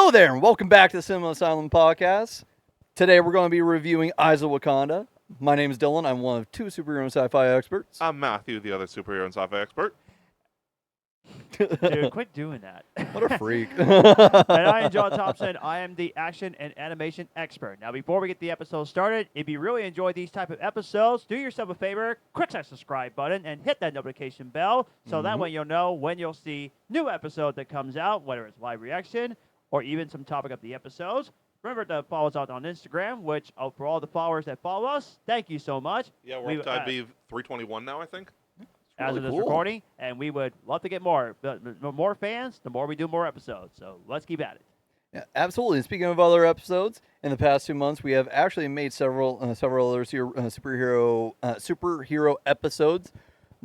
Hello there, and welcome back to the Cinema Asylum podcast. Today we're going to be reviewing Eyes of Wakanda. My name is Dyllan. I'm one of two superhero and sci-fi experts. I'm Matthew, the other superhero and sci-fi expert. Dude, quit doing that. What a freak. And I am John Thompson. I am the action and animation expert. Now, before we get the episode started, if you really enjoy these type of episodes, do yourself a favor, click that subscribe button and hit that notification bell so that way you'll know when you'll see new episode that comes out, whether it's live reaction or even some topic of the episodes. Remember to follow us out on Instagram, which for all the followers that follow us, thank you so much. Yeah, we're up to IB 321 now, I think. As really of this cool. recording, and we would love to get more. The more fans, the more we do more episodes. So let's keep at it. Yeah, absolutely. And speaking of other episodes, in the past 2 months, we have actually made several other superhero episodes.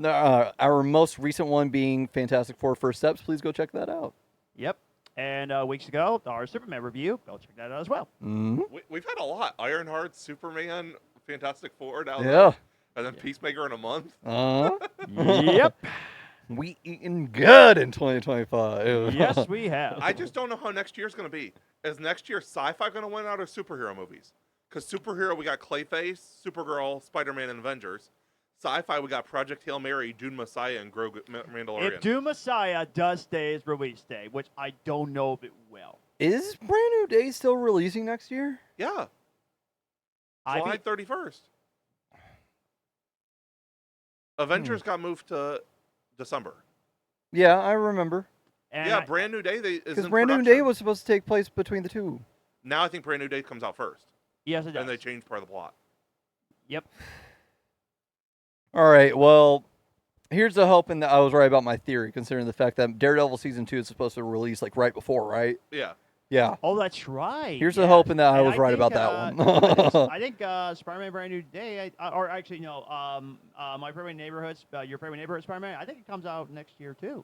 Our most recent one being Fantastic Four First Steps. Please go check that out. Yep. And weeks ago, our Superman review. Go check that out as well. Mm-hmm. We've had a lot. Ironheart, Superman, Fantastic Four now. Yeah. And then Peacemaker in a month. Yep. We eating good in 2025. Yes, we have. I just don't know how next year's going to be. Is next year sci-fi going to win out or superhero movies? Because superhero, we got Clayface, Supergirl, Spider-Man, and Avengers. Sci-fi, we got Project Hail Mary, Dune Messiah, and Grogu Mandalorian. If Doom Messiah does stay as release day, which I don't know if it will. Is Brand New Day still releasing next year? Yeah, July 31st. Avengers got moved to December. Yeah, I remember. And Yeah, Brand New Day is Because in Brand New production. Day was supposed to take place between the two. Now I think Brand New Day comes out first. yes, it does. And they changed part of the plot. Yep. All right, well, here's the hoping that I was right about my theory, considering the fact that Daredevil Season 2 is supposed to release, like, right before, right? Yeah. Yeah. Oh, that's right. Here's the yeah. hoping that I And was right think, about that one. I think Spider-Man Brand New Day, or actually, no, my favorite neighborhood, your favorite neighborhood Spider-Man, I think it comes out next year, too.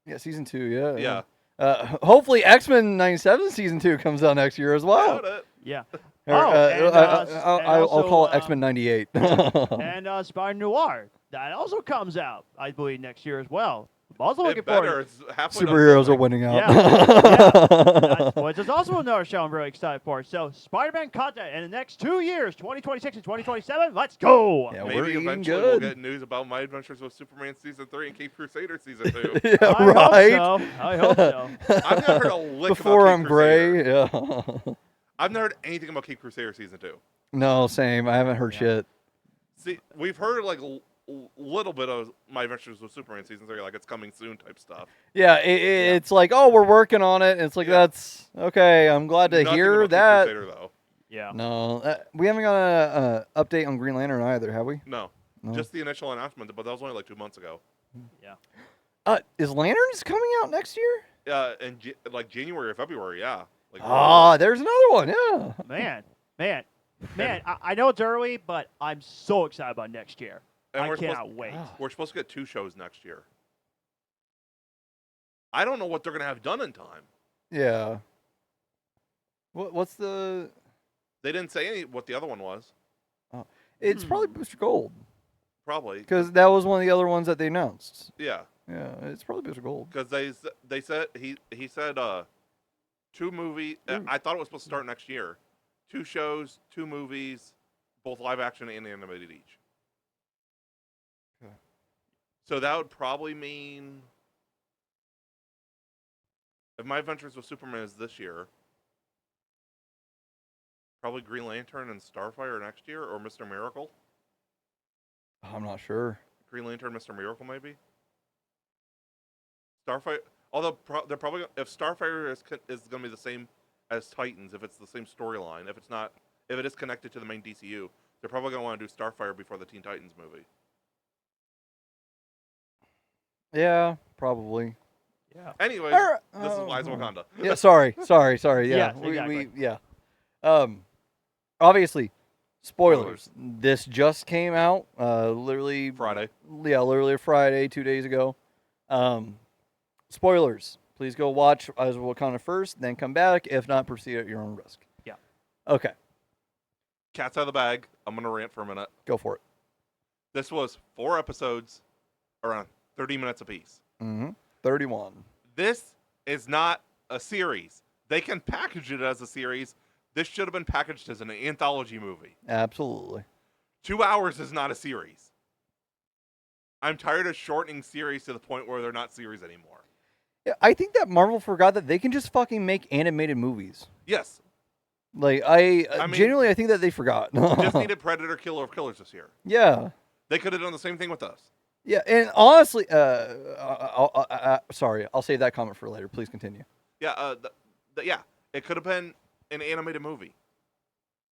Yeah, Season 2, yeah. Yeah. Hopefully X-Men 97 Season 2 comes out next year as well. Doubt it. Yeah. I'll call it also, X-Men 98. And Spider Noir, that also comes out, I believe, next year as well. I'm also looking It better. forward. It's halfway done Superheroes are filming. winning out. Yeah. Which is also another show I'm really excited for. So, Spider-Man content in the next 2 years, 2026 and 2027. Let's go! Yeah, we're Maybe eating eventually we'll good. get news about My Adventures with Superman Season 3 and Cape Crusader Season 2. Yeah, I right. hope so. I hope so. I've never heard a lick Before about I'm Cape Crusader. gray, yeah. I've never heard anything about Cape Crusader Season 2. No, same. I haven't heard Yeah. shit. See, we've heard like a little bit of My Adventures with Superman Season 3, like it's coming soon type stuff. Yeah, it's like, oh, we're working on it. It's like, Yeah. that's okay. I'm glad to Nothing hear about that. Cape Crusader, though. Yeah. No, we haven't got an update on Green Lantern either, have we? No. No. Just the initial announcement, but that was only like 2 months ago. Is Lanterns coming out next year? In like January or February, yeah. Like, Ah, there's another one. Yeah. Man. I know it's early, but I'm so excited about next year. and I we're supposed, cannot wait. we're supposed to get 2 shows next year. I don't know what they're going to have done in time. Yeah. What's the? They didn't say what the other one was. It's probably Booster Gold Probably. because that was one of the other ones that they announced. Yeah. Yeah, it's probably Booster Gold. Because they said he said 2 movie. I thought it was supposed to start next year. 2 shows, 2 movies, both live action and animated each. Okay. So that would probably mean if My Adventures with Superman is this year, probably Green Lantern and Starfire next year, or Mr. Miracle. I'm not sure. Green Lantern, Mr. Miracle, maybe. Starfire. Although they're probably if Starfire is going to be the same as Titans, if it's the same storyline, if it is connected to the main DCU, they're probably going to want to do Starfire before the Teen Titans movie. Yeah, probably. Yeah. Anyways, this is Eyes of Wakanda. Yeah, sorry. Yeah, Yes, we exactly. yeah. Obviously, spoilers. This just came out. Literally Friday. Yeah, literally Friday, 2 days ago. Spoilers. Please go watch Eyes of Wakanda first, then come back. If not, proceed at your own risk. Yeah. Okay, Cat's out of the bag. I'm going to rant for a minute. go for it. This was 4 episodes, around 30 minutes apiece. 31. This is not a series. They can package it as a series. This should have been packaged as an anthology movie. Absolutely. 2 hours is not a series. I'm tired of shortening series to the point where they're not series anymore. Yeah, I think that Marvel forgot that they can just fucking make animated movies. Yes. Like, I mean, genuinely, I think that they forgot. Just needed Predator Killer of Killers this year. Yeah. They could have done the same thing with us. Yeah, and honestly, sorry, I'll save that comment for later. Please continue. Yeah, yeah, it could have been an animated movie.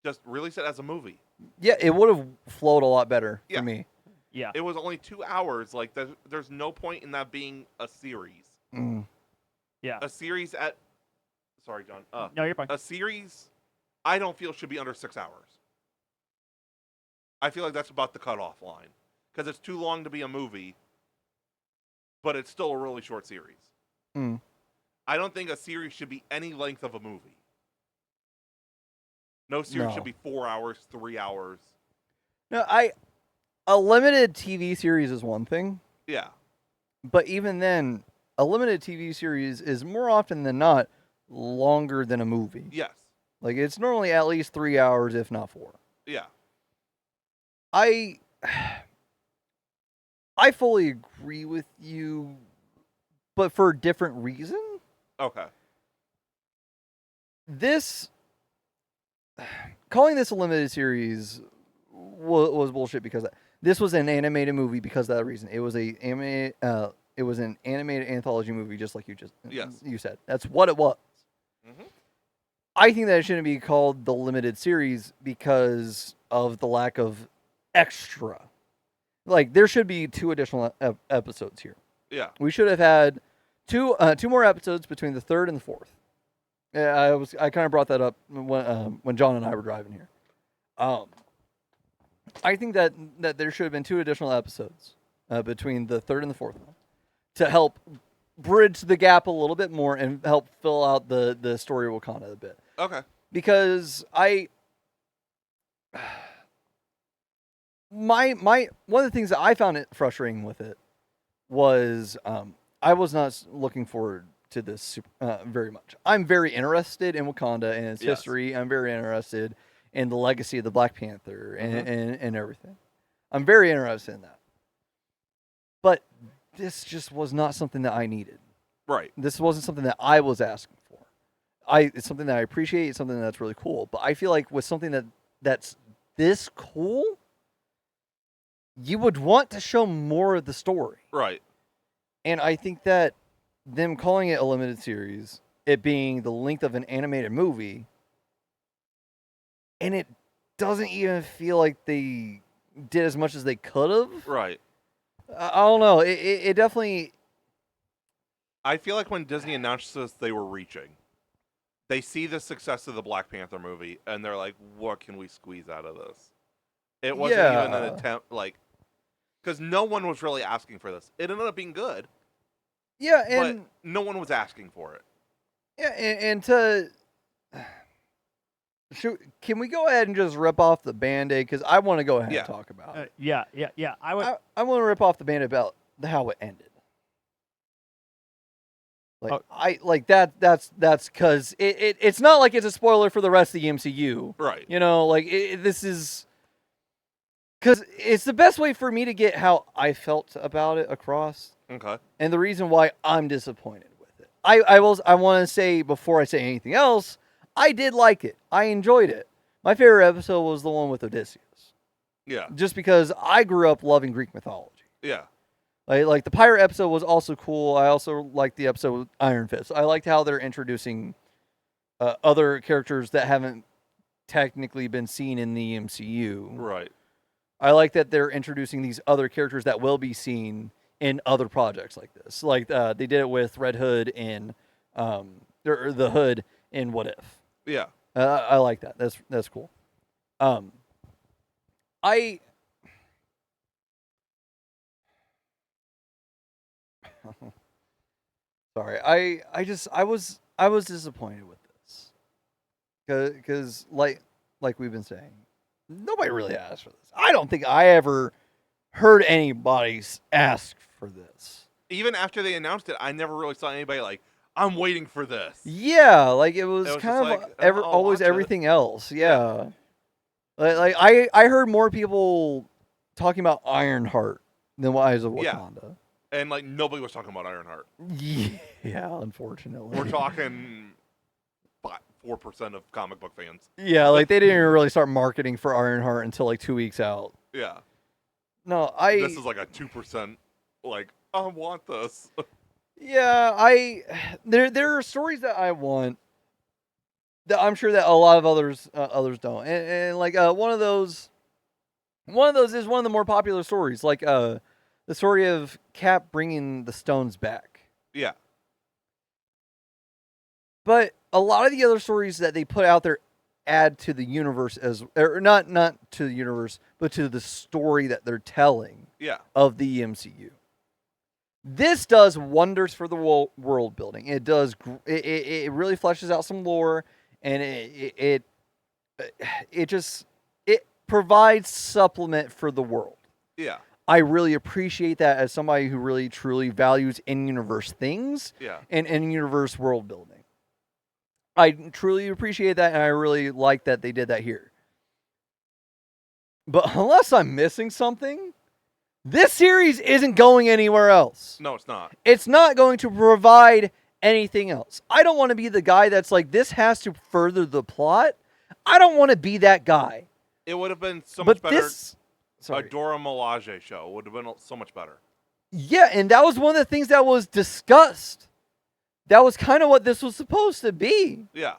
Just release it as a movie. Yeah, it would have flowed a lot better Yeah. for me. Yeah. It was only 2 hours. Like, there's no point in that being a series. Mm. Yeah. A series at... Sorry, John. No, you're fine. A series, I don't feel should be under 6 hours. I feel like that's about the cutoff line. Because it's too long to be a movie, but it's still a really short series. Mm. I don't think a series should be any length of a movie. No series should be 4 hours, 3 hours. No, a limited TV series is one thing, Yeah. but even then, a limited TV series is more often than not longer than a movie. Yes. Like, it's normally at least 3 hours, if not 4. Yeah. I fully agree with you, but for a different reason. Okay. Calling this a limited series was bullshit because this was an animated movie because of that reason. It was it was an animated anthology movie, just like you said. That's what it was. Mm-hmm. I think that it shouldn't be called the limited series because of the lack of extra. Like, there should be 2 additional episodes here. Yeah. We should have had two more episodes between the 3rd and the 4th. Yeah, I kind of brought that up when John and I were driving here. I think that there should have been 2 additional episodes between the 3rd and the 4th one to help bridge the gap a little bit more and help fill out the story of Wakanda a bit. Okay. Because my one of the things that I found it frustrating with it was I was not looking forward to this very much. I'm very interested in Wakanda and its history. I'm very interested in the legacy of the Black Panther and everything. I'm very interested in that. But this just was not something that I needed. Right. This wasn't something that I was asking for. It's something that I appreciate. It's something that's really cool. But I feel like with something that's this cool, you would want to show more of the story. Right. And I think that them calling it a limited series, it being the length of an animated movie, and it doesn't even feel like they did as much as they could have. Right. I don't know. It definitely... I feel like when Disney announced this, they were reaching. They see the success of the Black Panther movie, and they're like, what can we squeeze out of this? It wasn't even an attempt, like... Because no one was really asking for this. It ended up being good. Yeah, and... But no one was asking for it. Yeah, and to... Can we go ahead and just rip off the Band-Aid? Because I want to go ahead and talk about it. Yeah. I want to rip off the Band-Aid about how it ended. Like, that's because it's not like it's a spoiler for the rest of the MCU. Right. You know, like, this is... Because it's the best way for me to get how I felt about it across. Okay. And the reason why I'm disappointed with it. I want to say, before I say anything else, I did like it. I enjoyed it. My favorite episode was the one with Odysseus. Yeah. Just because I grew up loving Greek mythology. Yeah. Like the pirate episode was also cool. I also liked the episode with Iron Fist. I liked how they're introducing other characters that haven't technically been seen in the MCU. Right. I like that they're introducing these other characters that will be seen in other projects like this. Like they did it with Red Hood in or the Hood in What If. Yeah. I like that. That's cool. Sorry. I was disappointed with this. Cuz like we've been saying, nobody really asked for this. I don't think I ever heard anybody ask for this. Even after they announced it, I never really saw anybody like, I'm waiting for this. Yeah, like it was, It was kind just of like, I'll always watch it. everything else. Yeah. Like I heard more people talking about Ironheart than Eyes of Yeah. Wakanda. And like nobody was talking about Ironheart. Yeah, unfortunately. We're talking 4% of comic book fans. Yeah, like they didn't even really start marketing for Ironheart until like 2 weeks out. Yeah. No, This is like a 2%. Like, I want this. Yeah, there are stories that I want that I'm sure that a lot of others don't, and like one of those is one of the more popular stories, like the story of Cap bringing the stones back. Yeah. But a lot of the other stories that they put out there add to the universe or not to the universe, but to the story that they're telling. Yeah. Of the MCU. This does wonders for the world building. It does. It really fleshes out some lore, and it provides supplement for the world. Yeah. I really appreciate that as somebody who really truly values in-universe things. Yeah. And in-universe world building. I truly appreciate that, and I really like that they did that here. But unless I'm missing something, this series isn't going anywhere else. No, it's not. It's not going to provide anything else. I don't want to be the guy that's like, this has to further the plot. I don't want to be that guy. It would have been so much better. Sorry. A Dora Milaje show would have been so much better. Yeah, and that was one of the things that was discussed. That was kind of what this was supposed to be. Yeah.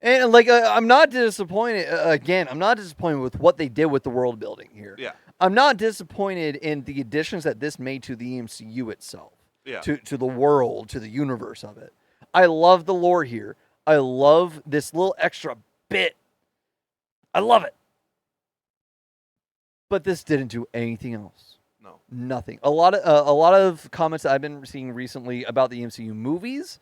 And like, I'm not disappointed. Again, I'm not disappointed with what they did with the world building here. Yeah. I'm not disappointed in the additions that this made to the MCU itself. Yeah. To the world, to the universe of it. I love the lore here. I love this little extra bit. I love it. But this didn't do anything else. No. Nothing. A lot of comments that I've been seeing recently about the MCU movies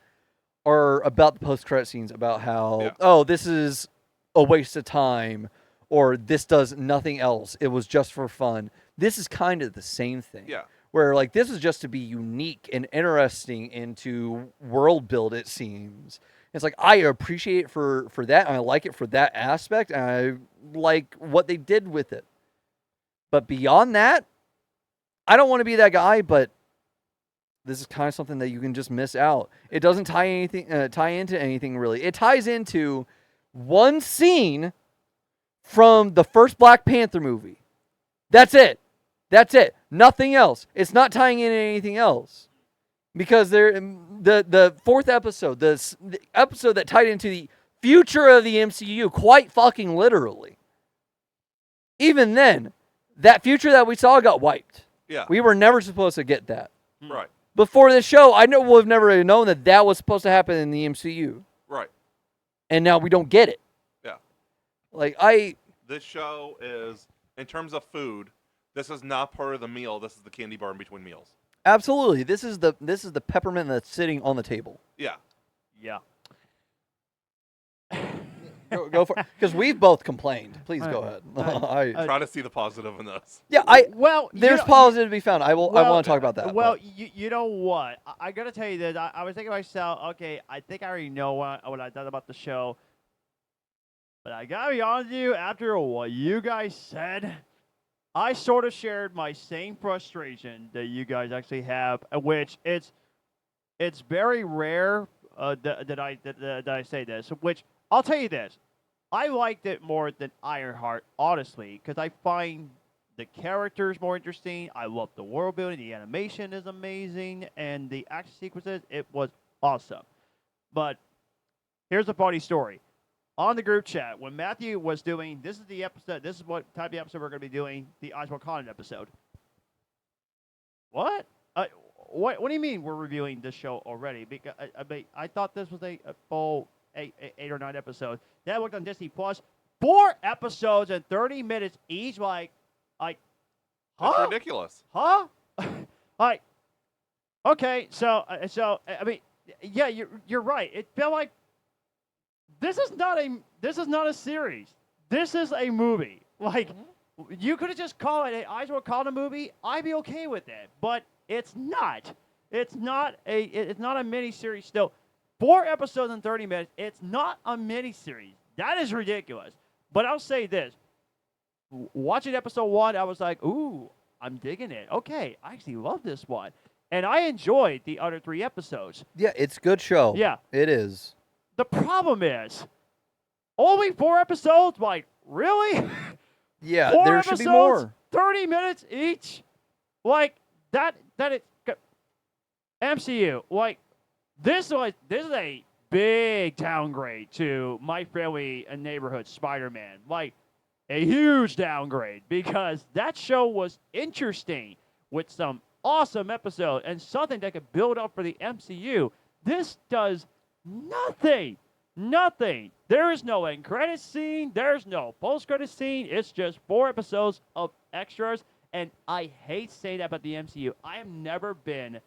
are about the post-credit scenes, about how, oh, this is a waste of time, or this does nothing else. It was just for fun. This is kind of the same thing. Yeah. Where, like, this is just to be unique and interesting and to world build, it seems. It's like, I appreciate it for that, and I like it for that aspect, and I like what they did with it. But beyond that, I don't want to be that guy, but this is kind of something that you can just miss out. It doesn't tie into anything, really. It ties into one scene from the first Black Panther movie. That's it. That's it. Nothing else. It's not tying in anything else. Because the fourth episode, the episode that tied into the future of the MCU, quite fucking literally. Even then, that future that we saw got wiped. Yeah. We were never supposed to get that. Right. Before this show, I would have never known that was supposed to happen in the MCU. Right. And now we don't get it. Yeah. Like, This show is, in terms of food, this is not part of the meal. This is the candy bar in between meals. Absolutely. This is the peppermint that's sitting on the table. Yeah. Yeah. Go for it. Because we've both complained. Please go ahead. Try to see the positive in this. Yeah, there's positive to be found. I want to talk about that. Well, you know what? I got to tell you that I was thinking to myself, okay, I think I already know what I thought about the show. But I got to be honest with you, after what you guys said, I sort of shared my same frustration that you guys actually have, which it's very rare that I say this, which I'll tell you this. I liked it more than Ironheart, honestly, because I find the characters more interesting. I love the world building. The animation is amazing. And the action sequences, it was awesome. But here's a funny story. On the group chat, when Matthew was doing, this is the episode, this is what type of episode we're going to be doing, the Eyes of Wakanda episode. What? What do you mean we're reviewing this show already? Because I thought this was a full 8 or 9 episodes. Then I looked on Disney Plus, 4 episodes and 30 minutes each. Like, huh? That's ridiculous. Huh? Like, okay, so I mean, yeah, you're right. It felt like this is not a series. This is a movie. Like, you could have just called it an Eyes of Wakanda movie. I'd be okay with it, but it's not. It's not a mini series. Still, 4 episodes in 30 minutes. It's not a miniseries. That is ridiculous. But I'll say this. Watching episode 1, I was like, ooh, I'm digging it. Okay, I actually love this one. And I enjoyed the other 3 episodes. Yeah, it's a good show. Yeah. It is. The problem is, only 4 episodes? Like, really? Yeah, 4 there episodes, should be more. 30 minutes each? Like, that is... MCU, like, this is a big downgrade to My Friendly Neighborhood Spider-Man. Like, a huge downgrade, because that show was interesting with some awesome episodes and something that could build up for the MCU. This does nothing. Nothing. There is no end credit scene. There's no post-credit scene. It's just 4 episodes of extras, and I hate saying that about the MCU. I have never been...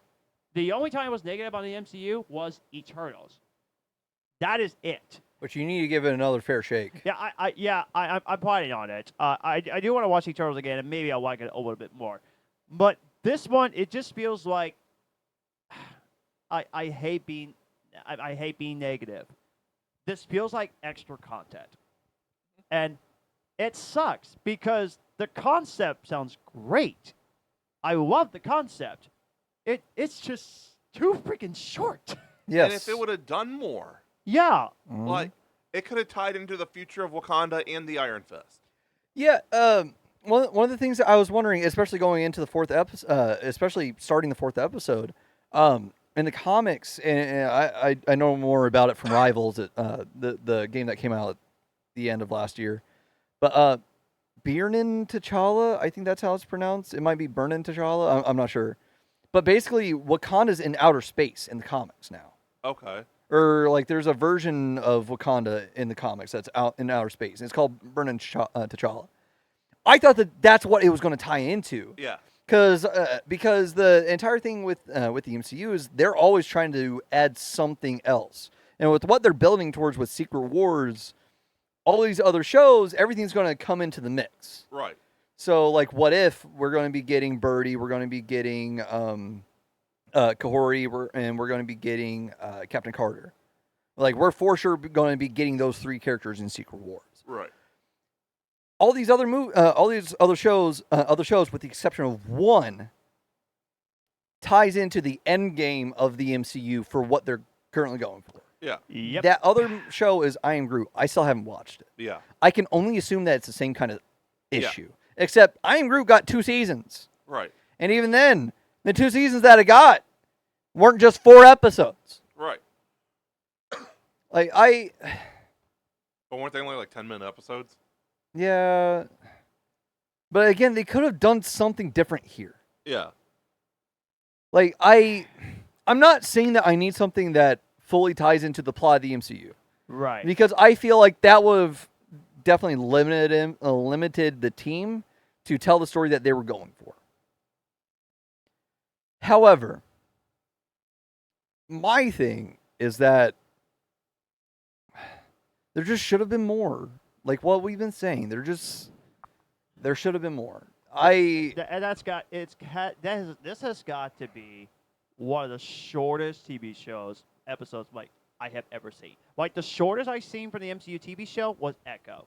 The only time I was negative on the MCU was Eternals. That is it. But you need to give it another fair shake. Yeah, I'm planning on it. I do want to watch Eternals again, and maybe I'll like it a little bit more. But this one, it just feels like I hate being negative. This feels like extra content, and it sucks because the concept sounds great. I love the concept. It's just too freaking short. Yes. And if it would have done more, Yeah. like, it could have tied into the future of Wakanda and the Iron Fist. Yeah. One of the things that I was wondering, especially going into the 4th episode, especially starting the 4th episode, in the comics, and I know more about it from Rivals, the game that came out at the end of last year, but Byrnin T'Challa, I think that's how it's pronounced. It might be Burnin T'Challa. I'm not sure. But basically, Wakanda's in outer space in the comics now. Okay. Or, like, there's a version of Wakanda in the comics that's out in outer space. And it's called Burnin T'Challa. I thought that's what it was going to tie into. Yeah. Because the entire thing with the MCU is they're always trying to add something else. And with what they're building towards with Secret Wars, all these other shows, everything's going to come into the mix. Right. So, like, what if we're going to be getting Birdie, we're going to be getting Kahori, and we're going to be getting Captain Carter. Like, we're for sure going to be getting those 3 characters in Secret Wars. Right. All these other other shows, with the exception of one, ties into the end game of the MCU for what they're currently going for. Yeah. Yep. That other show is I Am Groot. I still haven't watched it. Yeah. I can only assume that it's the same kind of issue. Except I Am Groot got 2 seasons. Right. And even then, the 2 seasons that it got weren't just 4 episodes. Right. Like, But weren't they only like 10-minute episodes? Yeah. But again, they could have done something different here. Yeah. Like, I'm not saying that I need something that fully ties into the plot of the MCU. Right. Because I feel like that would have definitely limited the team to tell the story that they were going for. However, my thing is that there just should have been more. Like what we've been saying, there should have been more. And this has got to be one of the shortest TV shows episodes like I have ever seen. Like the shortest I've seen from the MCU TV show was Echo,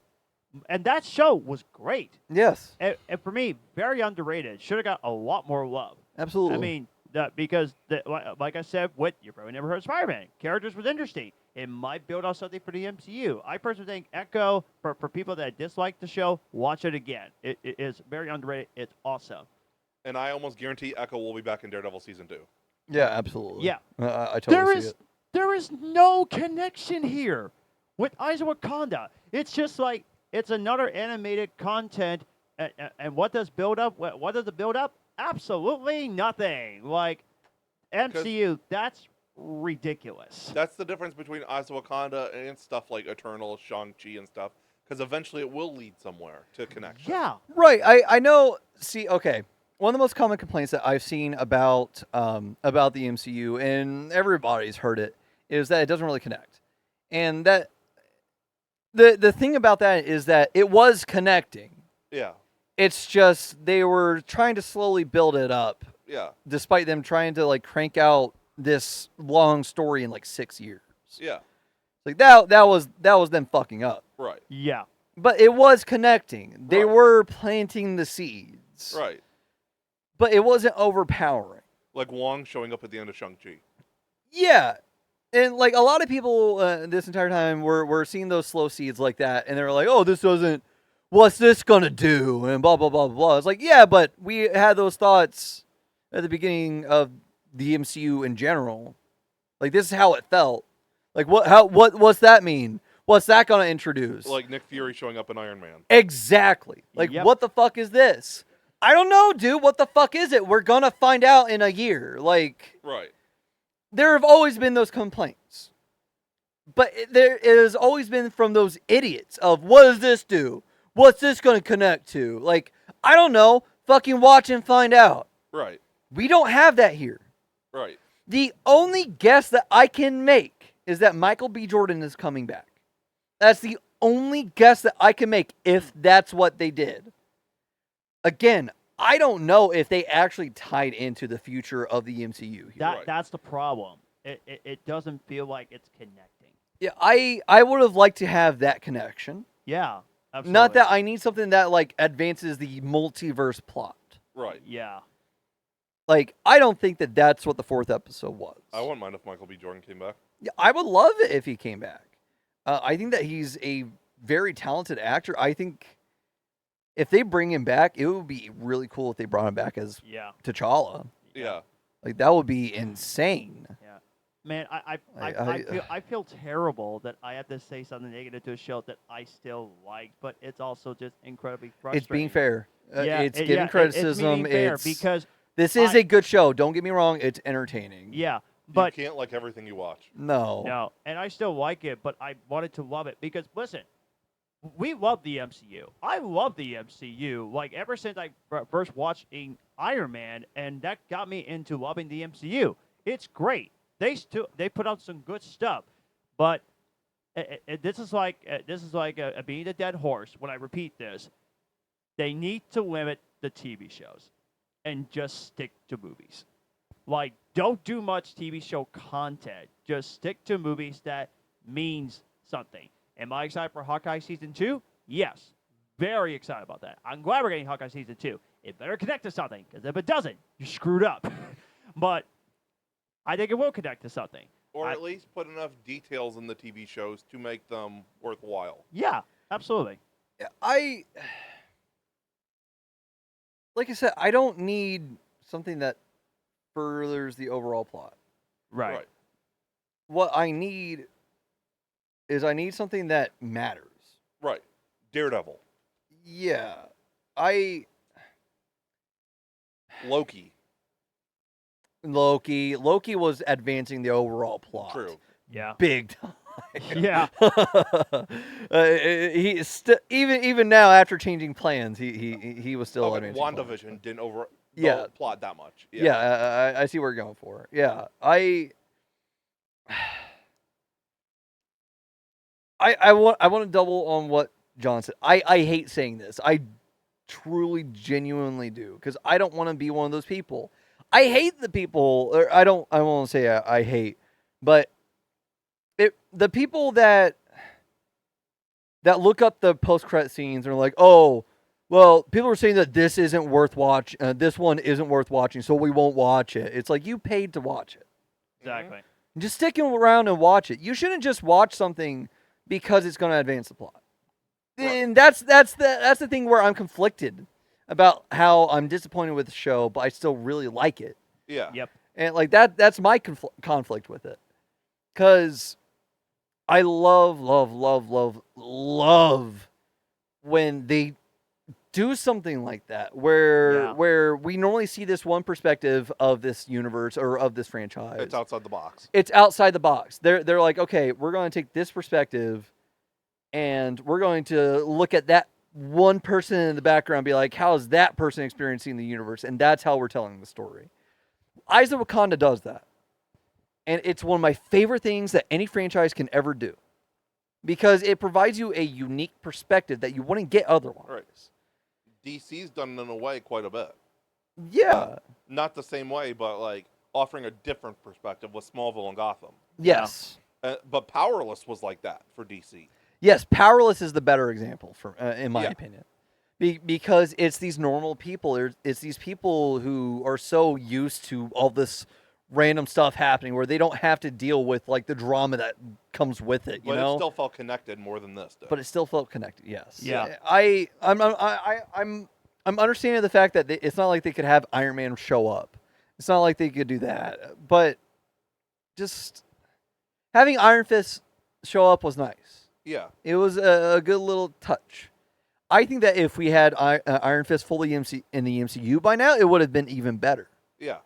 and that show was great. Yes, And for me, very underrated. Should have got a lot more love. absolutely. I mean, because like I said, what you probably never heard of Spider-Man. Characters was interesting. It might build on something for the MCU. I personally think Echo, for people that dislike the show, watch it again. It is very underrated. It's awesome. And I almost guarantee Echo will be back in Daredevil Season 2. Yeah, absolutely. Yeah. I totally see it. There is no connection here with Eyes of Wakanda. It's just like it's another animated content. And what does build up? What does it build up? Absolutely nothing. Like MCU, that's ridiculous. That's the difference between Eyes of Wakanda and stuff like Eternal, Shang-Chi, and stuff. Because eventually it will lead somewhere to connection. Yeah. Right. I know. See, okay. One of the most common complaints that I've seen about the MCU, and everybody's heard it, is that it doesn't really connect. And that the thing about that is that it was connecting. Yeah. It's just they were trying to slowly build it up, Yeah. despite them trying to like crank out this long story in like 6 years. Yeah. Like that was them fucking up. Right. Yeah. But it was connecting. They Right. were planting the seeds. Right. But it wasn't overpowering. Like Wong showing up at the end of Shang-Chi. Yeah. And like a lot of people this entire time were seeing those slow seeds like that, and they're like, "Oh, this doesn't. What's this gonna do?" And blah blah blah blah. It's like, yeah, but we had those thoughts at the beginning of the MCU in general. Like this is how it felt. Like what's that mean? What's that gonna introduce? Like Nick Fury showing up in Iron Man. Exactly. Like Yep. what the fuck is this? I don't know, dude. What the fuck is it? We're gonna find out in a year. Like. Right. There have always been those complaints. But it has always been from those idiots of, what does this do? What's this going to connect to? Like, I don't know. Fucking watch and find out. Right. We don't have that here. Right. The only guess that I can make is that Michael B. Jordan is coming back. That's the only guess that I can make if that's what they did. Again, I don't know if they actually tied into the future of the MCU here. Right. That's the problem. It doesn't feel like it's connecting. Yeah, I would have liked to have that connection. Yeah. Absolutely. Not that I need something that like advances the multiverse plot. Right. Yeah. Like I don't think that that's what the fourth episode was. I wouldn't mind if Michael B. Jordan came back. Yeah, I would love it if he came back. I think that he's a very talented actor. I think if they bring him back, it would be really cool if they brought him back as Yeah. T'Challa. Yeah. Like that would be insane. Yeah. Man, I I feel terrible that I have to say something negative to a show that I still like, but it's also just incredibly frustrating. It's being fair. Yeah, It's giving it's criticism. being fair It's because this is a good show. Don't get me wrong. It's entertaining. yeah, but you can't like everything you watch. No. no, and I still like it, but I wanted to love it because listen, we love the MCU. I love the MCU. Like ever since I first watched Iron Man, and that got me into loving the MCU. It's great. They put out some good stuff, but this is like a beating a dead horse. When I repeat this, they need to limit the TV shows and just stick to movies. Like, don't do much TV show content. Just stick to movies that means something. Am I excited for Hawkeye Season 2? Yes. Very excited about that. I'm glad we're getting Hawkeye Season 2. It better connect to something, because if it doesn't, you're screwed up. But I think it will connect to something. Or at least put enough details in the TV shows to make them worthwhile. Yeah, absolutely. Like I said, I don't need something that furthers the overall plot. Right. What I need is something that matters. Right. Daredevil. Yeah. Loki. Loki was advancing the overall plot. True. Yeah. Big time. Yeah. He even now after changing plans, he was still But advancing plans. WandaVision didn't Yeah. plot that much. Yeah, I see where you're going for. Yeah, I want to double on what John said. I hate saying this. I truly, genuinely do, because I don't want to be one of those people. I hate the people, or I won't say I hate, but the people that look up the post-credit scenes and are like, oh, well, people are saying that this isn't worth watching. This one isn't worth watching, so we won't watch it. It's like, you paid to watch it. Exactly. Just stick around and watch it. You shouldn't just watch something because it's going to advance the plot. Right. And that's the thing where I'm conflicted about how I'm disappointed with the show, but I still really like it. Yeah. Yep. And like that's my conflict with it. Cuz I love when they do something like that where we normally see this one perspective of this universe or of this franchise. It's outside the box. It's outside the box. They're like, okay, we're going to take this perspective and we're going to look at that one person in the background and be like, how is that person experiencing the universe? And that's how we're telling the story. Eyes of Wakanda does that. And it's one of my favorite things that any franchise can ever do. Because it provides you a unique perspective that you wouldn't get otherwise. Right. DC's done it in a way quite a bit. Yeah. Not the same way, but like offering a different perspective with Smallville and Gotham. Yes. But Powerless was like that for DC. Yes, Powerless is the better example, in my Yeah. opinion. Because it's these normal people. It's these people who are so used to all this random stuff happening where they don't have to deal with like the drama that comes with it. You But know, it still felt connected more than this did. but it still felt connected. Yes. Yeah. I'm understanding the fact that it's not like they could have Iron Man show up. It's not like they could do that. But just having Iron Fist show up was nice. Yeah. It was a good little touch. I think that if we had Iron Fist fully in the MCU by now, it would have been even better. Yeah.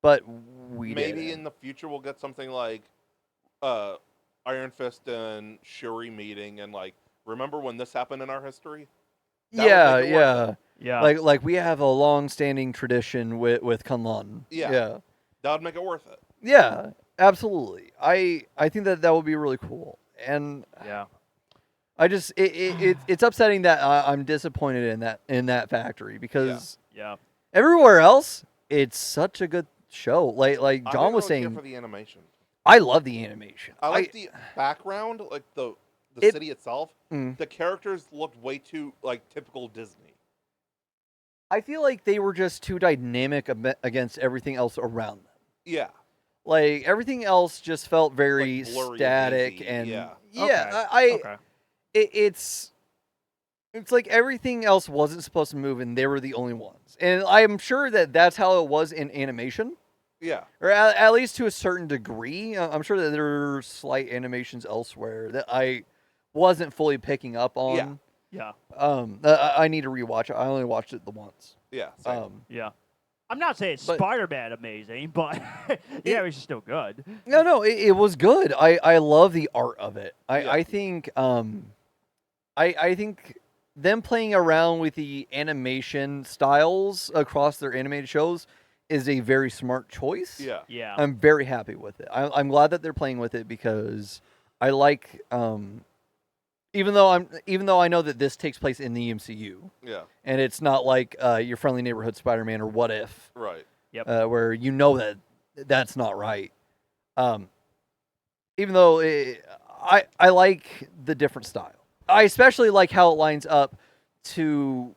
But we Maybe didn't. in the future we'll get something like Iron Fist and Shuri meeting and like, remember when this happened in our history? That would Yeah, make it worth it. Yeah. Like we have a long-standing tradition with Kunlun. Yeah. That would make it worth it. Yeah, absolutely. I think that would be really cool. And yeah. I just it's upsetting that I'm disappointed in that factory because Yeah. everywhere else it's such a good show. Like I John didn't was really care saying, for the animation. I love the animation. I like the background, like the It- city itself. Mm. The characters looked way too like typical Disney. I feel like they were just too dynamic against everything else around them. Yeah. Like everything else just felt very Like blurry and static hazy, and yeah. Okay. It's like everything else wasn't supposed to move and they were the only ones. And I'm sure that that's how it was in animation, Yeah. or at least to a certain degree. I'm sure that there are slight animations elsewhere that I wasn't fully picking up on. Yeah. I need to rewatch it. I only watched it the once. Yeah. Same. Yeah. I'm not saying But- Spider-Man amazing, but yeah, it was still good. No, it was good. I love the art of it. Yeah. I think I think them playing around with the animation styles across their animated shows is a very smart choice. Yeah. Yeah. I'm very happy with it. I'm glad that they're playing with it because I like even though I know that this takes place in the MCU Yeah. and it's not like your friendly neighborhood Spider-Man or What If, Right. where you know that that's not right. Even though I like the different style. I especially like how it lines up to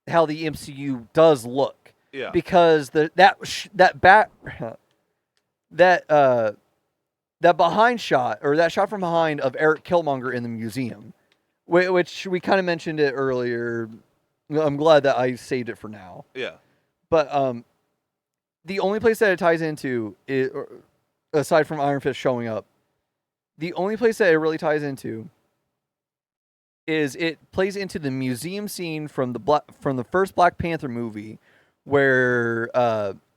how the MCU does look. Yeah. Because that behind shot, or that shot from behind of Eric Killmonger in the museum, which we kind of mentioned it earlier. I'm glad that I saved it for now. Yeah. But the only place that it ties into, aside from Iron Fist showing up, the only place that it really ties into is it plays into the museum scene from the first Black Panther movie, where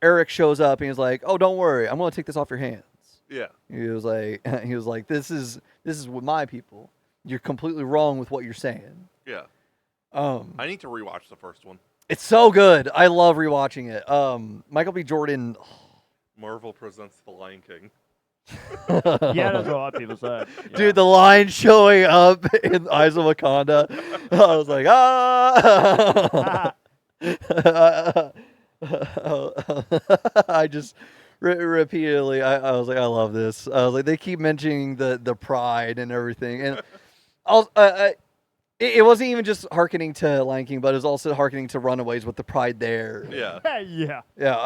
Eric shows up and he's like, "Oh, don't worry, I'm going to take this off your hands." Yeah. He was like, "This is with my people. You're completely wrong with what you're saying." Yeah. I need to rewatch the first one. It's so good. I love rewatching it. Michael B. Jordan. Marvel presents The Lion King. Yeah, that's what a lot of people said. Yeah. Dude, the line showing up in Eyes of Wakanda, I was like, I just repeatedly, I was like, I love this. I was like, they keep mentioning the pride and everything, and it wasn't even just hearkening to Lion King, but it was also hearkening to Runaways with the pride there. Yeah. Yeah. Yeah,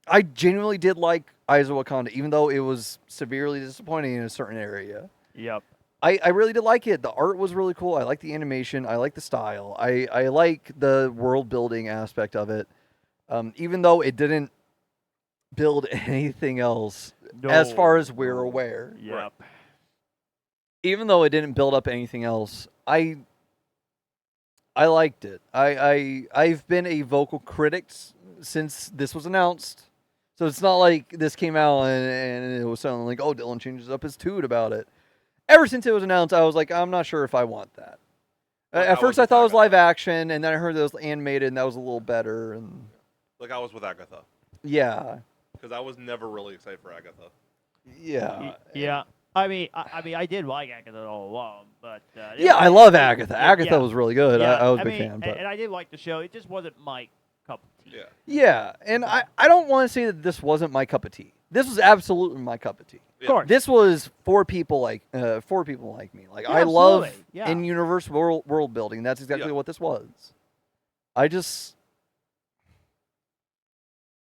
I genuinely did like Eyes of Wakanda, even though it was severely disappointing in a certain area. Yep. I really did like it. The art was really cool. I like the animation. I like the style. I like the world building aspect of it. Even though it didn't build anything else, as far as we're aware. Yep. Even though it didn't build up anything else, I liked it. I've been a vocal critic since this was announced. So it's not like this came out and it was something like, oh, Dyllan changes up his tune about it. Ever since it was announced, I was like, I'm not sure if I want that. At first, I thought it was live action, and then I heard it was animated, and that was a little better. And Like I was with Agatha. yeah, Because I was never really excited for Agatha. yeah, Yeah. I mean, I did like Agatha all along, but yeah. I love Agatha. Agatha yeah. was really good. Yeah, I was a I big mean, fan. But and I did like the show. It just wasn't my cup of tea. Yeah. yeah, and I don't want to say that this wasn't my cup of tea. this was absolutely my cup of tea. Of course. This was for people like me. Like Yeah, I love absolutely. Yeah. in-universe world building. That's exactly what this was.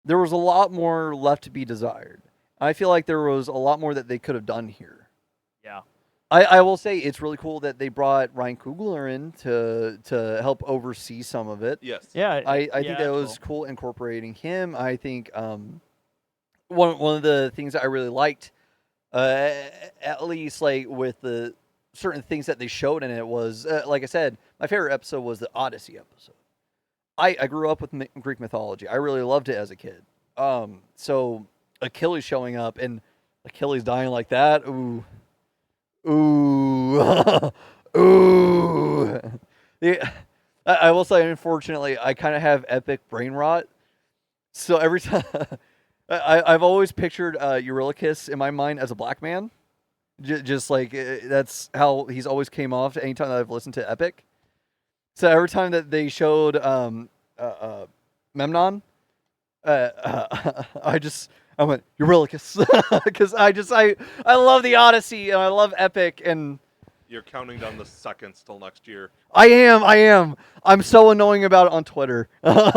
There was a lot more left to be desired. I feel like there was a lot more that they could have done here. Yeah. I will say it's really cool that they brought Ryan Coogler in to help oversee some of it. Yes. Yeah. I think that was cool incorporating him. I think one of the things that I really liked, at least like with the certain things that they showed in it, was like I said, my favorite episode was the Odyssey episode. I grew up with Greek mythology. I really loved it as a kid. So Achilles showing up and Achilles dying like that, ooh. Ooh. Yeah, I will say, unfortunately, I kind of have epic brain rot. So every time, I've always pictured Eurylochus in my mind as a black man. Just like, that's how he's always came off anytime that I've listened to Epic. So every time that they showed Memnon, I went, Eurylochus, because I love the Odyssey and I love Epic, and You're counting down the seconds till next year. I am. I'm so annoying about it on Twitter. All of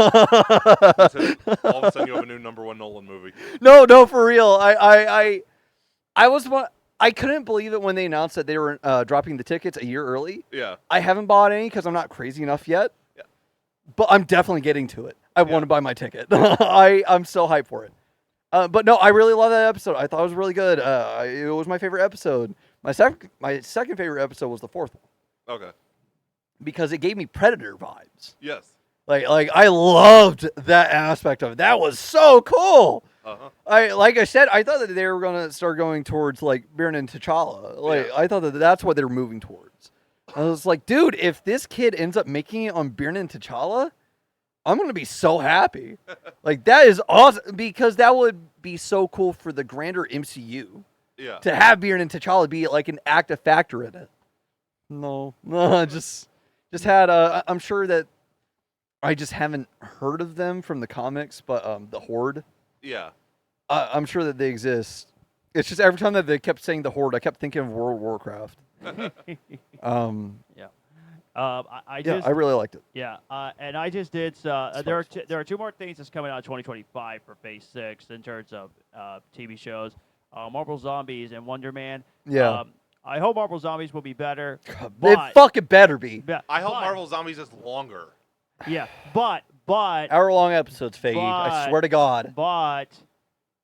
a sudden, you have a new #1 Nolan movie. No, for real. I couldn't believe it when they announced that they were dropping the tickets a year early. Yeah. I haven't bought any because I'm not crazy enough yet. Yeah. But I'm definitely getting to it. I want to buy my ticket. I'm so hyped for it. But no, I really love that episode. I thought it was really good. It was my favorite episode. My second favorite episode was the fourth one. Okay. Because it gave me Predator vibes. Yes. Like I loved that aspect of it. That was so cool. Like I said, I thought that they were gonna start going towards like Byrne and T'Challa. Like I thought that that's what they were moving towards. I was like, dude, if this kid ends up making it on Byrne and T'Challa, I'm gonna be so happy. Like that is awesome because that would be so cool for the grander MCU. Yeah. To have Byrne and T'Challa be like an active factor in it. No, just had I'm sure that I just haven't heard of them from the comics, but the Horde. Yeah. I'm sure that they exist. It's just every time that they kept saying the Horde, I kept thinking of World of Warcraft. I really liked it. Yeah, and I just did. There are two more things that's coming out in 2025 for Phase 6 in terms of TV shows. Marvel Zombies and Wonder Man. Yeah. I hope Marvel Zombies will be better. It fucking better be. I hope Marvel Zombies is longer. Yeah, but hour-long episodes, Fade. I swear to God. But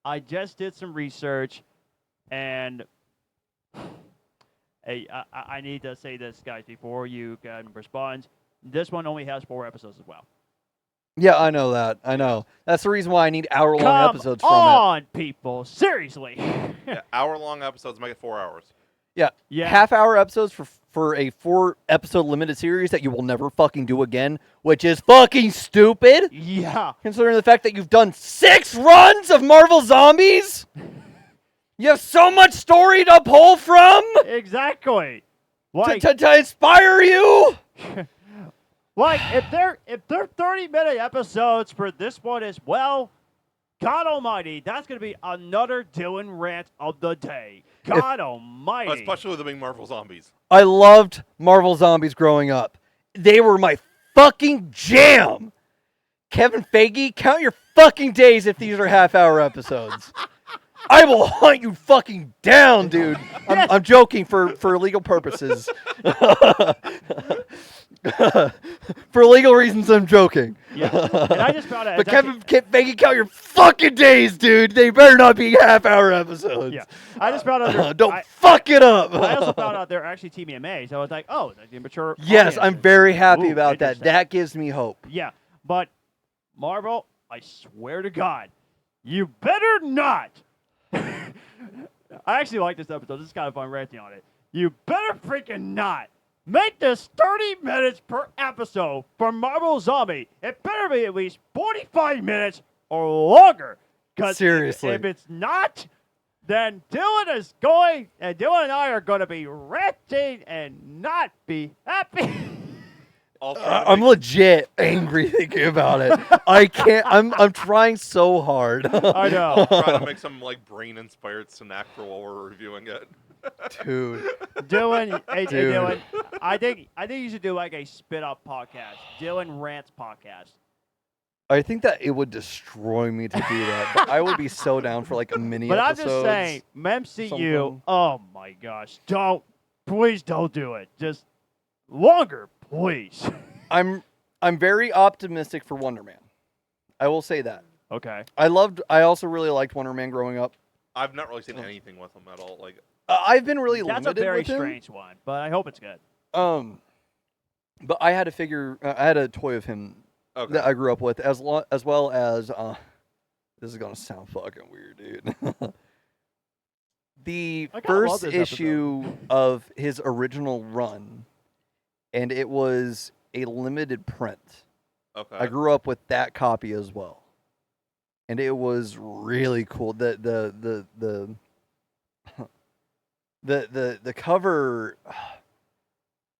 I just did some research, and hey, I need to say this, guys, before you can respond. This one only has 4 episodes as well. Yeah, I know that. I know. That's the reason why I need hour-long episodes from it. Come on, people. Seriously. Yeah, hour-long episodes make it 4 hours. Yeah. Half-hour episodes for a 4-episode limited series that you will never fucking do again, which is fucking stupid. Yeah. Considering the fact that you've done 6 runs of Marvel Zombies. You have so much story to pull from. Exactly. Like, to inspire you. Like, if they're 30-minute episodes for this one as well, God almighty, that's going to be another Dyllan rant of the day. God almighty. Especially with them being Marvel Zombies. I loved Marvel Zombies growing up. They were my fucking jam. Kevin Feige, count your fucking days if these are half-hour episodes. I will hunt you fucking down, dude. I'm joking for legal purposes. For legal reasons, I'm joking. Yeah, and I just found out. But Kevin Feige, count your fucking days, dude. They better not be half-hour episodes. Yeah, I just found out. Don't fuck it up. I also found out they're actually TVMA, so I was like, oh, the immature. Yes, I'm very happy about that. Interesting. That gives me hope. Yeah, but Marvel, I swear to God, you better not. I actually like this episode. This is kind of fun ranting on it. You better freaking not make this 30 minutes per episode for Marvel Zombie. It better be at least 45 minutes or longer. Seriously. If it's not, then Dyllan and I are going to be ranting and not be happy. I'll try to I'm make- legit angry thinking about it. I can't. I'm trying so hard. I know. I'll try to make some like brain-inspired snack for while we're reviewing it. Dude. Dylan, hey, Dude. Dylan, I think you should do like a spit up podcast, Dylan Rants podcast. I think that it would destroy me to do that, but I would be so down for like a mini But I'm episodes. just saying, MCU. something. Oh my gosh, please don't do it. Just longer, please. I'm very optimistic for Wonder Man. I will say that. Okay. I also really liked Wonder Man growing up. I've not really seen anything with him at all. Like, I've been really That's a limited very with him. strange one, but I hope it's good. But I had a figure. I had a toy of him okay, that I grew up with, as well as. This is gonna sound fucking weird, dude. The I kinda love first this issue of his original run, and it was a limited print. okay. I grew up with that copy as well, and it was really cool. The cover.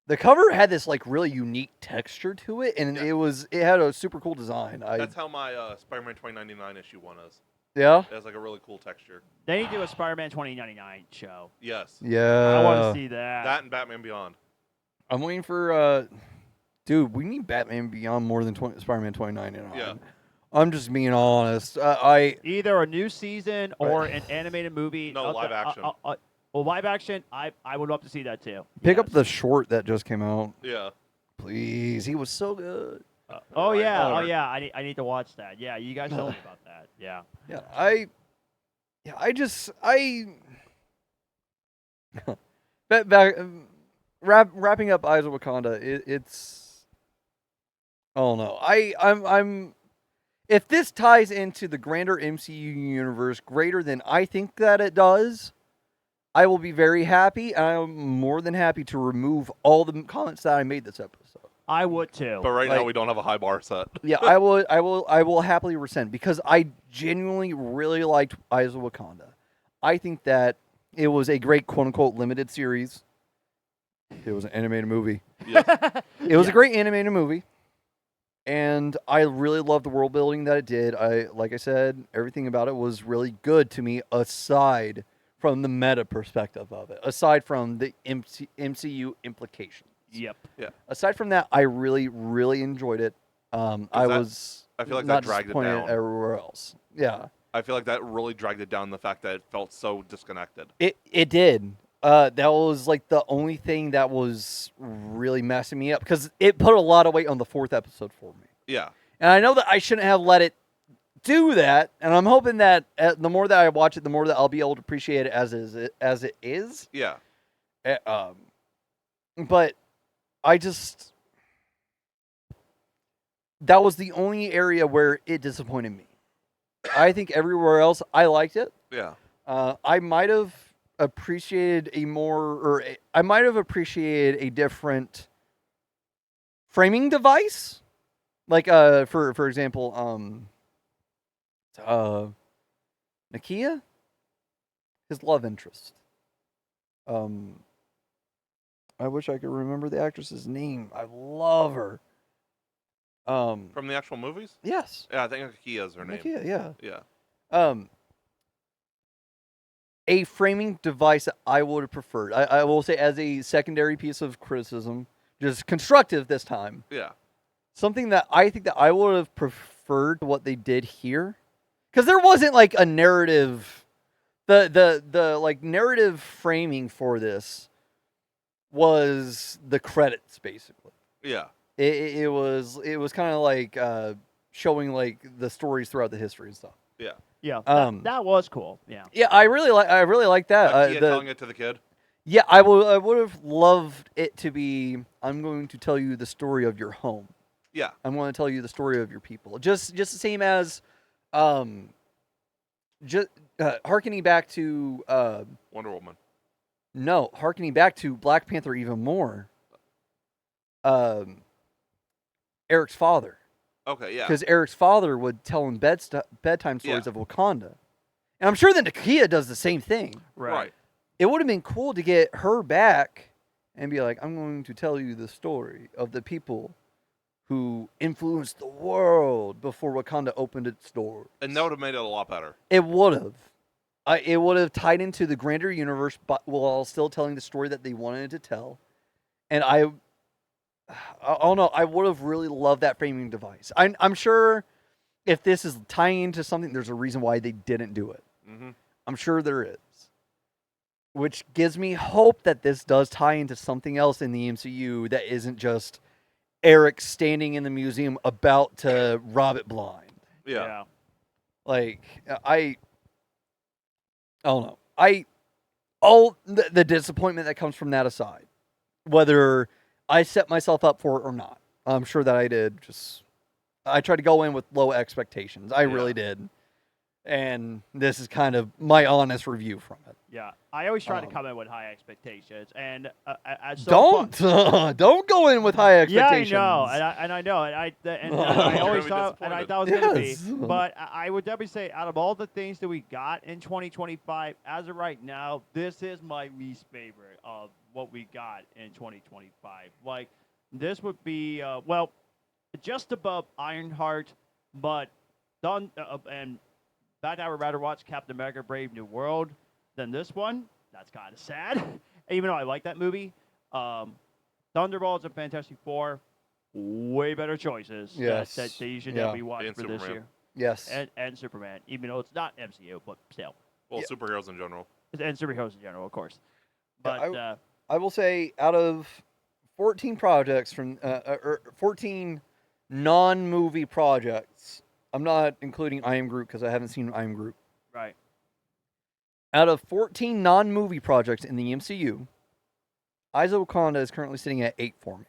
The cover had this like really unique texture to it, and Yeah. it had a super cool design. That's how my Spider-Man 2099 issue one is. Yeah. It has like a really cool texture. They need to do a Spider-Man 2099 show. Yes. Yeah. I want to see that. That and Batman Beyond. I'm waiting for dude, we need Batman Beyond more than Spider-Man 2099. Yeah. I'm just being honest. I Either a new season or an animated movie. No, live action. Well, live action, I would love to see that too. pick up Yes. the short that just came out, Yeah. please. He was so good. Oh Right. yeah, Oh. oh yeah. I need to watch that. Yeah, you guys told me about that. Yeah. Yeah, wrapping up Eyes of Wakanda. It's oh no, I'm if this ties into the grander MCU universe greater than I think that it does, I will be very happy, and I'm more than happy to remove all the comments that I made this episode. I would too. But right now Like- we don't have a high bar set. Yeah, I will happily rescind because I genuinely really liked Eyes of Wakanda. I think that it was a great quote unquote limited series. It was an animated movie. Yes. It was a great animated movie. And I really loved the world building that it did. Like I said, everything about it was really good to me aside from the meta perspective of it. Aside from the MCU implications. Yep. Aside from that, I really, really enjoyed it. I feel like not that dragged it disappointed down. everywhere else. Yeah, I feel like that really dragged it down, the fact that it felt so disconnected. it did. That was like the only thing that was really messing me up because it put a lot of weight on the fourth episode for me. Yeah. And I know that I shouldn't have let it do that. And I'm hoping that the more that I watch it, the more that I'll be able to appreciate it as it is. Yeah. But I just that was the only area where it disappointed me. I think everywhere else I liked it. Yeah. I might have appreciated I might have appreciated a different framing device, like for example, Nakia, his love interest. I wish I could remember the actress's name. I love her. From the actual movies? Yes, Yeah, I think Nakia is her name. Nakia. Yeah. Yeah. A framing device that I would have preferred. I will say as a secondary piece of criticism, just constructive this time. Yeah. Something that I think that I would have preferred what they did here, because there wasn't like a narrative. The like narrative framing for this was the credits basically. Yeah. It was kind of like showing like the stories throughout the history and stuff. Yeah. Yeah. Um, that was cool. Yeah. Yeah, I really like that. Nakia telling it to the kid. Yeah, I would have loved it to be. I'm going to tell you the story of your home. Yeah. I'm going to tell you the story of your people. Just the same as, harkening back to Wonder Woman. no, harkening back to Black Panther even more. Eric's father, Okay, yeah. because Eric's father would tell him bedtime stories Yeah. of Wakanda, and I'm sure that Nakia does the same thing. Right. It would have been cool to get her back and be like, I'm going to tell you the story of the people who influenced the world before Wakanda opened its doors. And that would have made it a lot better. It would have. It would have tied into the grander universe, but while still telling the story that they wanted to tell. And I don't know. I would have really loved that framing device. I'm sure if this is tying into something, there's a reason why they didn't do it. Mm-hmm. I'm sure there is. Which gives me hope that this does tie into something else in the MCU that isn't just Eric standing in the museum about to rob it blind. Yeah. Like, I don't know. All the disappointment that comes from that aside, whether I set myself up for it or not, I'm sure that I did. I tried to go in with low expectations. I really did. And this is kind of my honest review from it. Yeah, I always try to come in with high expectations, and don't go in with high expectations. Yeah, I know, and I always thought, and I thought it was going to be. But I would definitely say, out of all the things that we got in 2025, as of right now, this is my least favorite of what we got in 2025. Like, this would be just above Ironheart, but done and. In fact, I would rather watch Captain America: Brave New World than this one. That's kind of sad, even though I like that movie. Thunderbolts and Fantastic Four, way better choices. Yes. That you should definitely watch And for this Superman. year. Yes. And Superman, even though it's not MCU, but still. Well, superheroes in general. And superheroes in general, of course. Yeah, But I will say, out of 14 projects from 14 non-movie projects, I'm not including I Am Groot because I haven't seen I Am Groot. right. Out of 14 non-movie projects in the MCU, Eyes of Wakanda is currently sitting at 8 for me.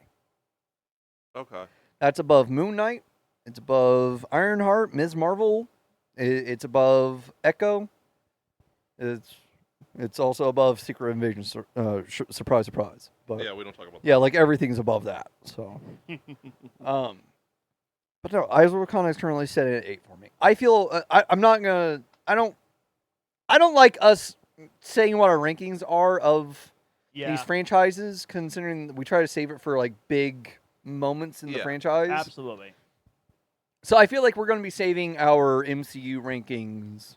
Okay. That's above Moon Knight. It's above Ironheart, Ms. Marvel. It's above Echo. It's also above Secret Invasion. Surprise, surprise. But Yeah, we don't talk about that. yeah, like everything's above that. So, but no, Eyes of Wakanda is currently set at 8 for me. I feel I'm not gonna. I don't like us saying what our rankings are of these franchises, considering we try to save it for like big moments in the franchise. Absolutely. So I feel like we're going to be saving our MCU rankings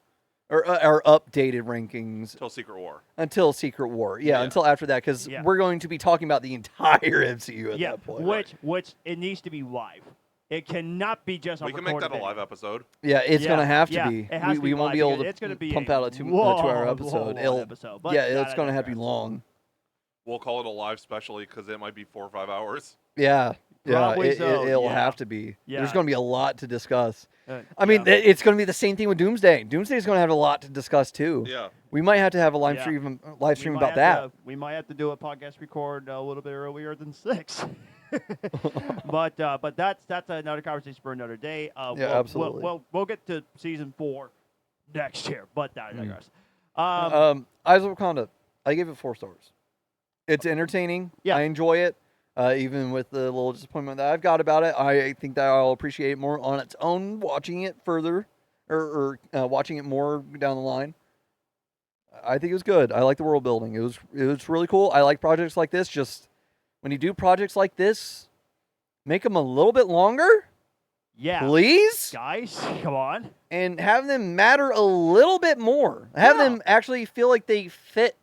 or our updated rankings Until Secret War. Until Secret War. Yeah, until after that, because we're going to be talking about the entire MCU at that point. Which it needs to be live. It cannot be just. We can make that a live episode. Yeah, it's going to have to be. It has to be we won't be able to it's gonna be pump out a 2-hour episode. It's going to have to be long. We'll call it a live specially because it might be 4 or 5 hours. Yeah. Probably it'll have to be. Yeah. There's going to be a lot to discuss. I mean, it's going to be the same thing with Doomsday. Doomsday is going to have a lot to discuss too. Yeah. We might have to have a live stream about that. We might have to do a podcast record a little bit earlier than 6. but that's another conversation for another day. Absolutely. We'll get to season 4 next year, but that digress. Eyes of Wakanda, I gave it 4 stars. It's entertaining. Yeah. I enjoy it. Even with the little disappointment that I've got about it, I think that I'll appreciate it more on its own, watching it further, or watching it more down the line. I think it was good. I like the world building. It was really cool. I like projects like this. Just when you do projects like this, make them a little bit longer. Yeah. Please? Guys, come on. And have them matter a little bit more. Have them actually feel like they fit.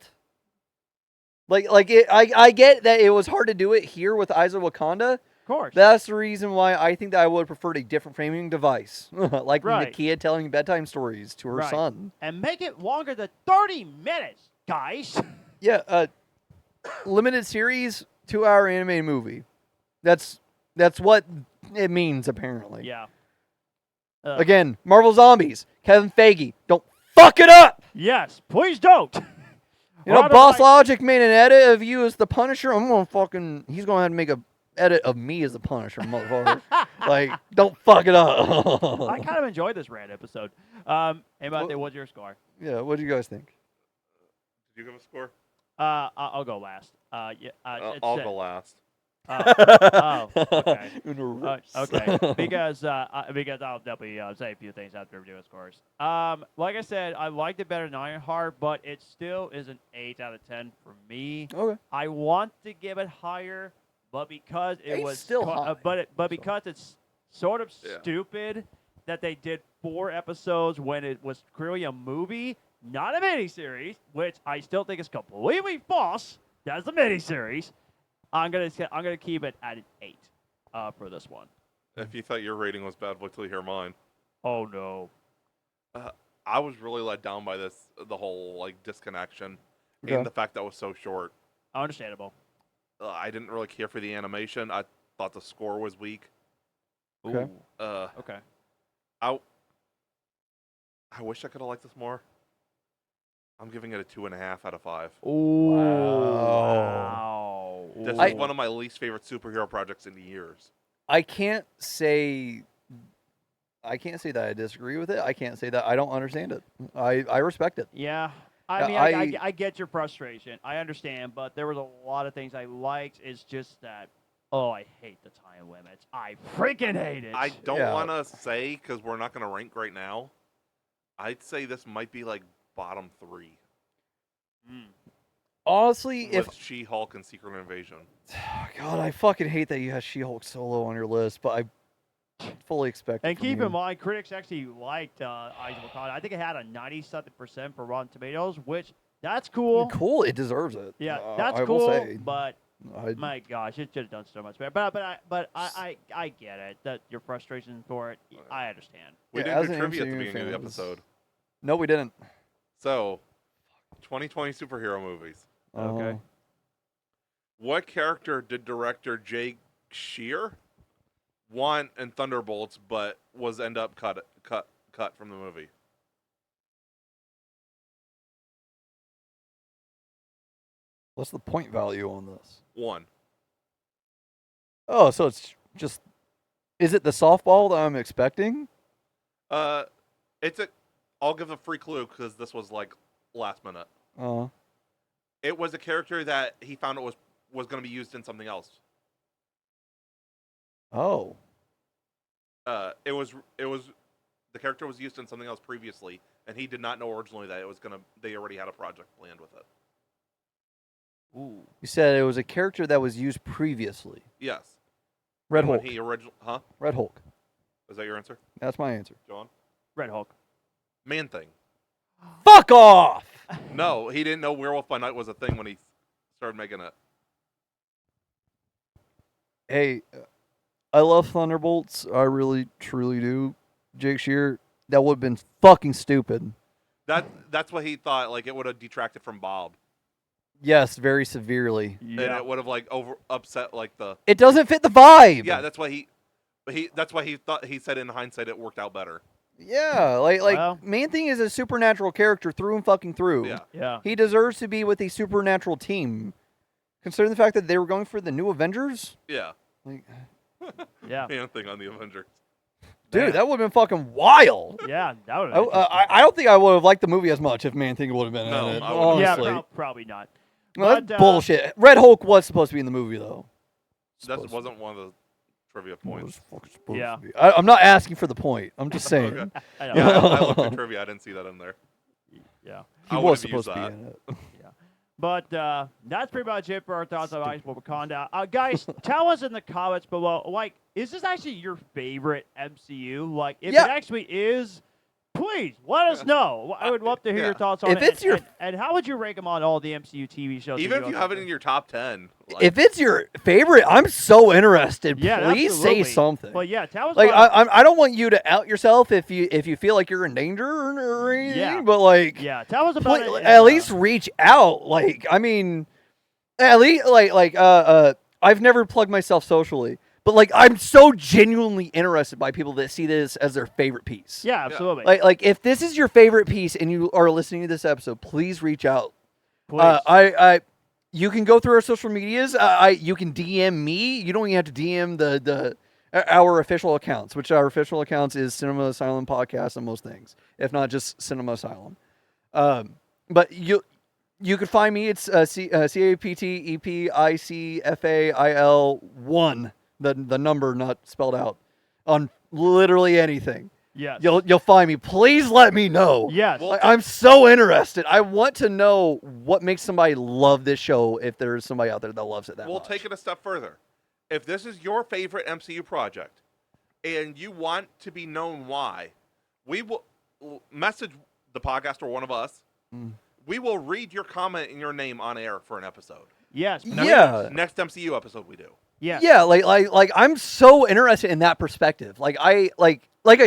I get that it was hard to do it here with Eyes of Wakanda. Of course. That's the reason why I think that I would have preferred a different framing device. Like Nakia telling bedtime stories to her son. And make it longer than 30 minutes, guys. Yeah, limited series, 2-hour animated movie. That's what it means, apparently. Yeah. Again, Marvel Zombies, Kevin Feige, don't fuck it up! Yes, please don't. You know, Boss Logic made an edit of you as the Punisher. He's going to have to make a edit of me as the Punisher, motherfucker. Like, don't fuck it up. I kind of enjoyed this rant episode. Hey, Monte, what's your score? Yeah, what do you guys think? Did you give a score? I'll go last. I'll go last. Okay. Okay. Because I'll definitely say a few things after reviewing scores. Like I said, I liked it better than Ironheart, but it still is an 8 out of 10 for me. Okay. I want to give it higher, but because it It's was still high, but because it's sort of stupid that they did 4 episodes when it was clearly a movie, not a miniseries, which I still think is completely false. That's a miniseries. I'm gonna keep it at an 8 for this one. If you thought your rating was bad, wait till you hear mine. Oh no. I was really let down by the whole like disconnection, Okay. and the fact that it was so short. Understandable. I didn't really care for the animation. I thought the score was weak. Okay. Okay. I wish I could have liked this more. I'm giving it a 2.5 out of 5. Ooh. Wow. This Ooh. is one of my least favorite superhero projects in years. I can't say that I disagree with it. I can't say that I don't understand it. I respect it. Yeah. I Yeah, mean, I get your frustration. I understand, but there was a lot of things I liked. It's just that, I hate the time limits. I freaking hate it. I don't Yeah. want to say, because we're not going to rank right now, I'd say this might be like bottom 3. Honestly, With She-Hulk and Secret Invasion. God, I fucking hate that you have She-Hulk solo on your list, but I fully expect it And from keep you. in mind, critics actually liked Eyes of Wakanda. I think it had a 90-something% for Rotten Tomatoes, which that's cool. Cool, it deserves it. Yeah, that's I cool. will say. But I- my gosh, it should have done so much better. But I get it. That your frustration for it, I understand. We Yeah, as didn't do an trivia at the MCU beginning of the fan, episode. No, we didn't. So, 2020 superhero movies. Okay. What character did director Jake Shear want in Thunderbolts, but was end up cut from the movie? What's the point value on this? 1. Oh, so it's just. Is it the softball that I'm expecting? I'll give a free clue because this was like last minute. It was a character that he found it was going to be used in something else. Oh. It was the character was used in something else previously, and he did not know originally that they already had a project planned with it. Ooh. You said it was a character that was used previously. Yes. Red When Hulk. Red Hulk. Is that your answer, That's my answer. John? Red Hulk. Man-Thing. Fuck off! No, he didn't know Werewolf by Night was a thing when he started making it. Hey, I love Thunderbolts. I really, truly do. Jake Shear, that would have been fucking stupid. That's what he thought. Like it would have detracted from Bob, Yes, very severely. and it would have like upset like the. It doesn't fit the vibe. Yeah, that's why he thought. He said in hindsight it worked out better. Yeah, Well. Man-Thing is a supernatural character through and fucking through. Yeah. Yeah. He deserves to be with a supernatural team. Considering the fact that they were going for the new Avengers. Yeah. Like, Yeah. Man-Thing on the Avengers. dude, that would have been fucking wild. Yeah. That would have. I don't think I would have liked the movie as much if Man-Thing would have been No, in it. I wouldn't. Yeah. Honestly. Probably not. No, But, that's bullshit. Red Hulk was supposed to be in the movie, though. That Supposed to wasn't one of the trivia be. It was points. fucking supposed Yeah. to be. I'm not asking for the point. I'm just saying. Okay. I know. Yeah, I looked at trivia. I didn't see that in there. Yeah. He I was would've used supposed to be that. in it. But that's pretty much it for our thoughts on Eyes of Wakanda. Guys, tell us in the comments below, like, is this actually your favorite MCU? Like, if Yeah. it actually is, please let us know. I would love to hear your thoughts on If it. it's your- and how would you rank them on all the MCU TV shows? that Even if you have it in your top 10. Like, If it's your favorite, I'm so interested. Yeah, Please absolutely. say something. But yeah, tell us. Like about, I don't want you to out yourself if you feel like you're in danger or anything. Yeah. But like, yeah, tell us about it. at least reach out. Like, I mean, at least I've never plugged myself socially, but like I'm so genuinely interested by people that see this as their favorite piece. Yeah, absolutely. Like if this is your favorite piece and you are listening to this episode, please reach out. Please. You can go through our social medias. You can DM me. You don't even have to DM our official accounts, which our official accounts is Cinema Asylum Podcast on most things, if not just Cinema Asylum. But you can find me. It's CAPTEPICFAIL1. The number not spelled out on literally anything. yes. You'll find me. Please let me know. Yes. Well, I'm so interested. I want to know what makes somebody love this show if there's somebody out there that loves it that we'll much. take it a step further. if this is your favorite MCU project and you want to be known why, we will message the podcast or one of us. We will read your comment and your name on air for an episode. Yes. Yeah. Next MCU episode we do. Yes. Yeah, like I'm so interested in that perspective. Like I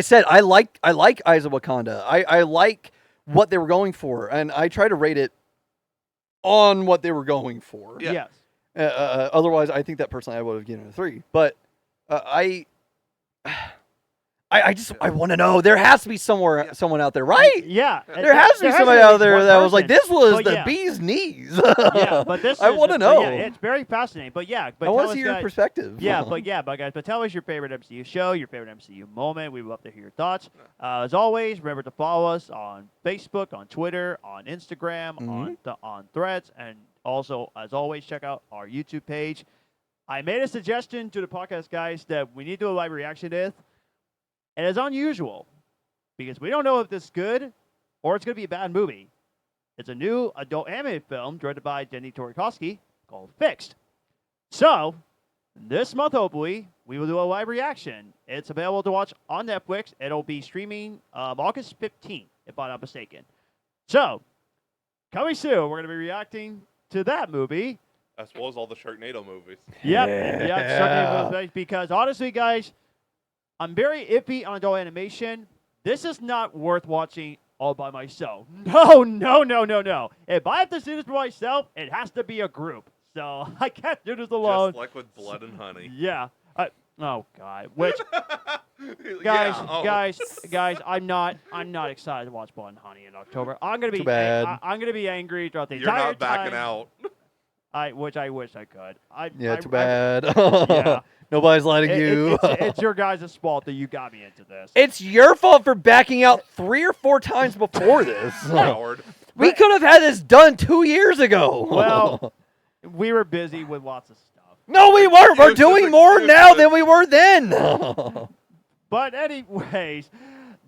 said, I like Eyes of Wakanda. I like what they were going for, and I try to rate it on what they were going for. Yeah. Yes. Otherwise, I think that personally I would have given it a 3. But I want to know. There has to be someone out there, right? Yeah. There has to be somebody at out least there one that was like, person. this was But the yeah. bee's knees. Yeah, but this I is want to the- know. Yeah, it's very fascinating. But yeah, but I want tell to us, see your guys, perspective. but guys, but tell us your favorite MCU show, your favorite MCU moment. We would love to hear your thoughts. As always, remember to follow us on Facebook, on Twitter, on Instagram, on Threads, and also, as always, check out our YouTube page. I made a suggestion to the podcast guys that we need to do a live reaction to this, and it's unusual because we don't know if this is good or it's going to be a bad movie. It's a new adult animated film directed by Jenny Torikowski called Fixed. So, this month, hopefully, we will do a live reaction. It's available to watch on Netflix. It'll be streaming August 15th, if I'm not mistaken. So, coming soon, we're going to be reacting to that movie. As well as all the Sharknado movies. Yep, certainly, because honestly, guys, I'm very iffy on adult animation. This is not worth watching all by myself. No. If I have to see this by myself, it has to be a group. So I can't do this alone. Just like with Blood and Honey. Yeah. Oh God. Which Yeah, oh. guys, I'm not excited to watch Blood and Honey in October. I'm gonna be Too bad. I'm gonna be angry throughout the You're entire not backing time. out. Which I wish I could. Too bad. Yeah. Nobody's letting you. It's your guys' fault that you got me into this. It's your fault for backing out 3 or 4 times before this. Howard. We could have had this done 2 years ago. Well, we were busy with lots of stuff. no, we weren't. We're Excuses, doing more excuses. now than we were then. But anyways,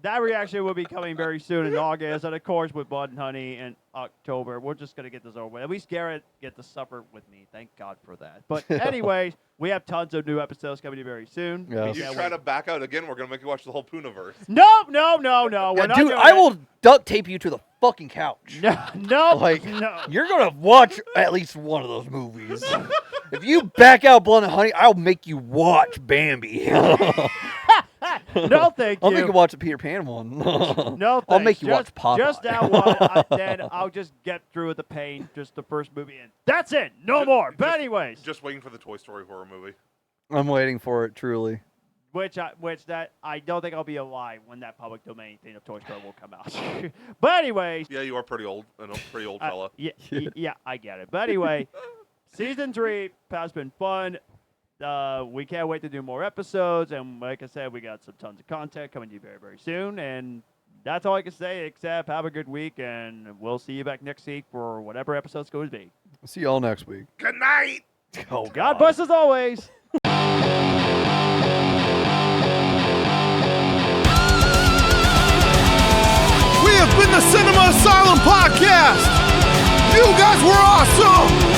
that reaction will be coming very soon in August, and of course with Blood and Honey in October. We're just gonna get this over with. At least Garrett get to suffer with me. Thank God for that. But anyways, we have tons of new episodes coming to you very soon. Yeah. If you can't try wait. to back out again, we're going to make you watch the whole Poonaverse. No. We're Yeah, not dude, doing I it. will duct tape you to the fucking couch. No. Like, no. you're gonna watch at least one of those movies. If you back out Blood and Honey, I'll make you watch Bambi. No, thank I'll you. make you watch the Peter Pan one. No, I'll make you watch just, Popeye. Just that one. Then I'll just get through with the pain. Just the first movie, and that's it. No more. But anyways, Just waiting for the Toy Story horror movie. I'm waiting for it, truly. which I don't think I'll be alive when that public domain thing of Toy Story will come out. But anyways, Yeah, you are pretty old. A pretty old fella. yeah, I get it. But anyway, season 3 has been fun. We can't wait to do more episodes, and like I said, we got some tons of content coming to you very, very soon. And that's all I can say, except have a good week, and we'll see you back next week for whatever episode's going to be. See y'all next week. Good night! Oh, God bless as always. We have been the Cinema Asylum Podcast. You guys were awesome.